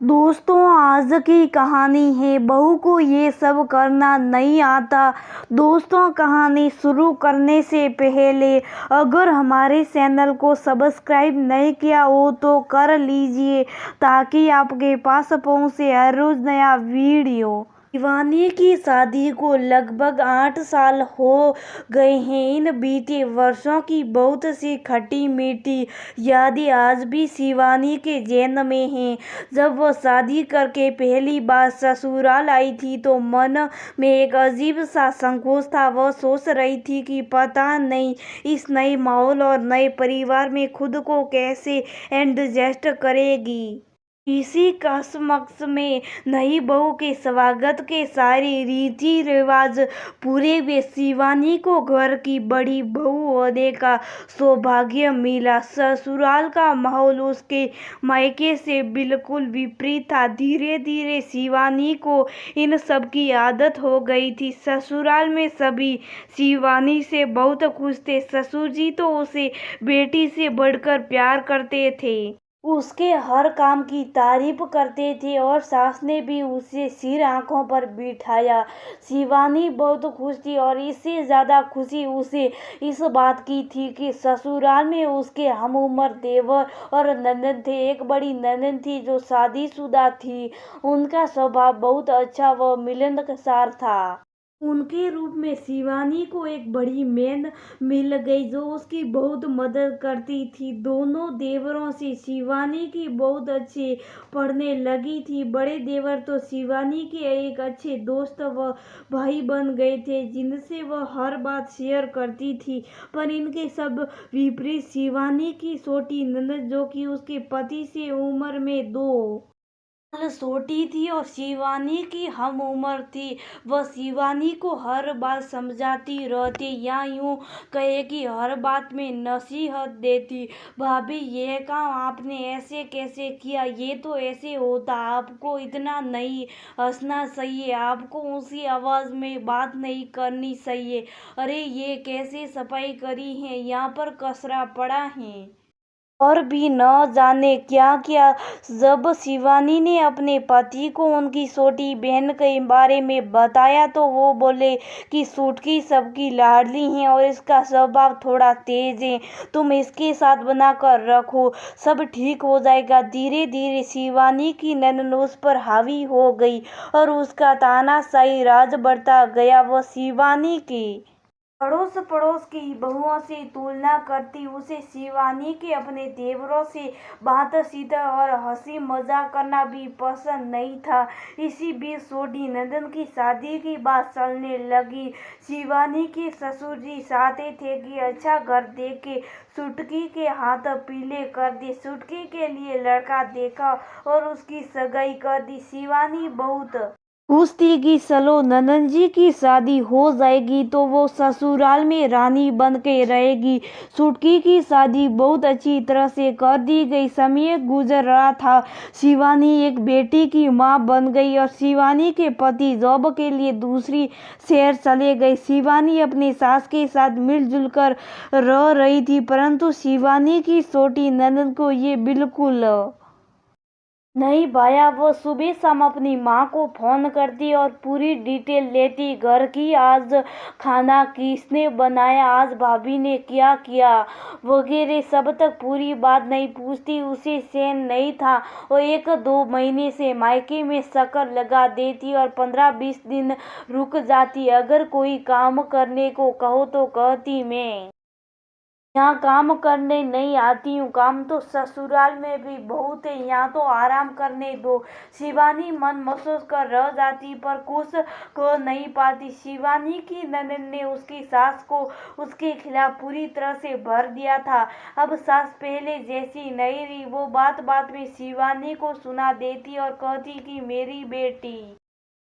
दोस्तों, आज की कहानी है बहू को ये सब करना नहीं आता। दोस्तों, कहानी शुरू करने से पहले अगर हमारे चैनल को सब्सक्राइब नहीं किया हो तो कर लीजिए ताकि आपके पास पहुंचे हर रोज नया वीडियो। शिवानी की शादी को लगभग 8 साल हो गए हैं। इन बीते वर्षों की बहुत सी खट्टी मीठी यादें आज भी शिवानी के जेहन में हैं। जब वो शादी करके पहली बार ससुराल आई थी तो मन में एक अजीब सा संकोच था। वो सोच रही थी कि पता नहीं इस नए माहौल और नए परिवार में खुद को कैसे एडजस्ट करेगी। इसी कश्मकश में नई बहू के स्वागत के सारे रीति रिवाज पूरे हुए। शिवानी को घर की बड़ी बहू होने का सौभाग्य मिला। ससुराल का माहौल उसके मायके से बिल्कुल विपरीत था। धीरे धीरे शिवानी को इन सब की आदत हो गई थी। ससुराल में सभी शिवानी से बहुत खुश थे। ससुर जी तो उसे बेटी से बढ़कर प्यार करते थे, उसके हर काम की तारीफ करते थे और सास ने भी उसे सिर आंखों पर बिठाया। शिवानी बहुत खुश थी और इससे ज़्यादा खुशी उसे इस बात की थी कि ससुराल में उसके हमउम्र देवर और ननद थे। एक बड़ी ननद थी जो शादीशुदा थी। उनका स्वभाव बहुत अच्छा व मिलनसार था। उनके रूप में शिवानी को एक बड़ी बहन मिल गई जो उसकी बहुत मदद करती थी। दोनों देवरों से शिवानी की बहुत अच्छे पढ़ने लगी थी। बड़े देवर तो शिवानी के एक अच्छे दोस्त व भाई बन गए थे जिनसे वह हर बात शेयर करती थी। पर इनके सब विपरीत शिवानी की छोटी ननद जो कि उसके पति से उम्र में 2 साल छोटी थी और शिवानी की हम उम्र थी, वह शिवानी को हर बात समझाती रहती या यूं कहे कि हर बात में नसीहत देती। भाभी, ये काम आपने ऐसे कैसे किया, ये तो ऐसे होता, आपको इतना नहीं हंसना चाहिए, आपको ऊंची आवाज में बात नहीं करनी चाहिए, अरे ये कैसे सफाई करी है, यहाँ पर कचरा पड़ा है, और भी न जाने क्या क्या। जब शिवानी ने अपने पति को उनकी छोटी बहन के बारे में बताया तो वो बोले कि छुटकी सबकी लाडली है और इसका स्वभाव थोड़ा तेज है, तुम इसके साथ बनाकर रखो, सब ठीक हो जाएगा। धीरे धीरे शिवानी की ननद उस पर हावी हो गई और उसका तानाशाही राज बढ़ता गया। वह शिवानी की अड़ोस पड़ोस की बहुओं से तुलना करती, उसे शिवानी के अपने देवरों से बातचीत और हंसी मजाक करना भी पसंद नहीं था। इसी बीच छोटी नंदन की शादी की बात चलने लगी। शिवानी के ससुर जी चाहते थे कि अच्छा घर देख के छुटकी के हाथ पीले कर दे। छुटकी के लिए लड़का देखा और उसकी सगाई कर दी। शिवानी बहुत खुश थी कि चलो नंदन जी की शादी हो जाएगी तो वो ससुराल में रानी बन के रहेगी। छुटकी की शादी बहुत अच्छी तरह से कर दी गई। समय गुजर रहा था, शिवानी एक बेटी की मां बन गई और शिवानी के पति जॉब के लिए दूसरी शहर चले गए। शिवानी अपनी सास के साथ मिलजुल कर रह रही थी, परंतु शिवानी की छोटी ननद को ये बिल्कुल नहीं भाया। वो सुबह शाम अपनी माँ को फोन करती और पूरी डिटेल लेती, घर की आज खाना किसने बनाया, आज भाभी ने क्या किया वगैरह सब तक पूरी बात नहीं पूछती। उसे चैन नहीं था और 1-2 महीने से मायके में चक्कर लगा देती और 15-20 दिन रुक जाती। अगर कोई काम करने को कहो तो कहती मैं यहाँ काम करने नहीं आती हूँ, काम तो ससुराल में भी बहुत है, यहाँ तो आराम करने दो। शिवानी मन महसूस कर रह जाती पर कुछ कह नहीं पाती। शिवानी की ननद ने उसकी सास को उसके खिलाफ पूरी तरह से भर दिया था। अब सास पहले जैसी नहीं रही। वो बात बात में शिवानी को सुना देती और कहती कि मेरी बेटी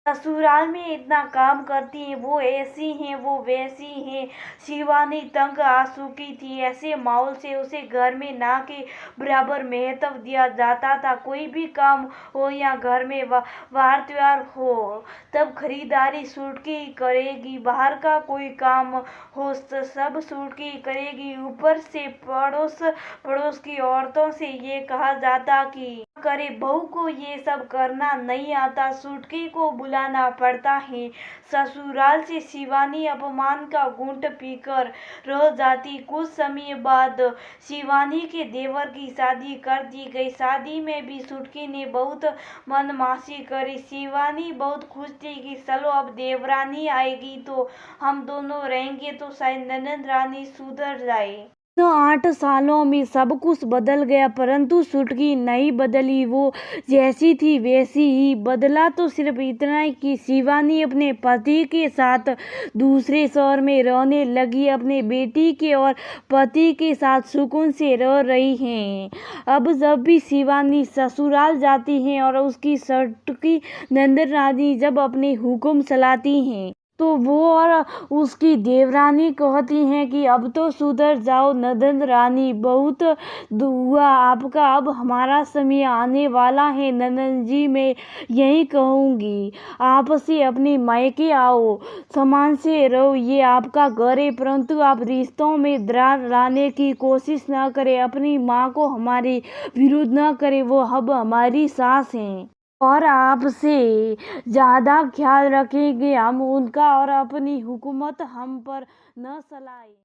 ससुराल में इतना काम करती है, वो ऐसी हैं वो वैसी हैं। शिवानी तंग आ चुकी थी। ऐसे माहौल से उसे घर में ना के बराबर महत्व दिया जाता था। कोई भी काम हो या घर में वार त्योहार हो तब खरीदारी छुटकी करेगी, बाहर का कोई काम हो तो सब छुटकी करेगी। ऊपर से पड़ोस पड़ोस की औरतों से ये कहा जाता कि करे, बहू को ये सब करना नहीं आता, सुटकी को बुलाना पड़ता है। ससुराल से शिवानी अपमान का घूंट पीकर रह जाती। कुछ समय बाद शिवानी के देवर की शादी कर दी गई। शादी में भी सुटकी ने बहुत मनमासी करी। शिवानी बहुत खुश थी कि चलो अब देवरानी आएगी तो हम दोनों रहेंगे तो शायद ननद रानी सुधर जाए। 8 सालों में सब कुछ बदल गया, परंतु सुटकी नहीं बदली। वो जैसी थी वैसी ही। बदला तो सिर्फ इतना ही कि शिवानी अपने पति के साथ दूसरे शहर में रहने लगी। अपने बेटी के और पति के साथ सुकून से रह रही हैं। अब जब भी शिवानी ससुराल जाती हैं और उसकी सुटकी नंद रानी जब अपने हुक्म चलाती हैं तो वो और उसकी देवरानी कहती हैं कि अब तो सुधर जाओ नंद रानी, बहुत हुआ आपका, अब हमारा समय आने वाला है। नंदन जी, मैं यही कहूँगी, आप से अपने मायके आओ, सम्मान से रहो, ये आपका घर है, परंतु आप रिश्तों में दरार लाने की कोशिश ना करें। अपनी माँ को हमारे विरुद्ध न करें, वो अब हमारी सास हैं और आपसे ज़्यादा ख्याल रखेंगे हम उनका, और अपनी हुकूमत हम पर न चलाएं।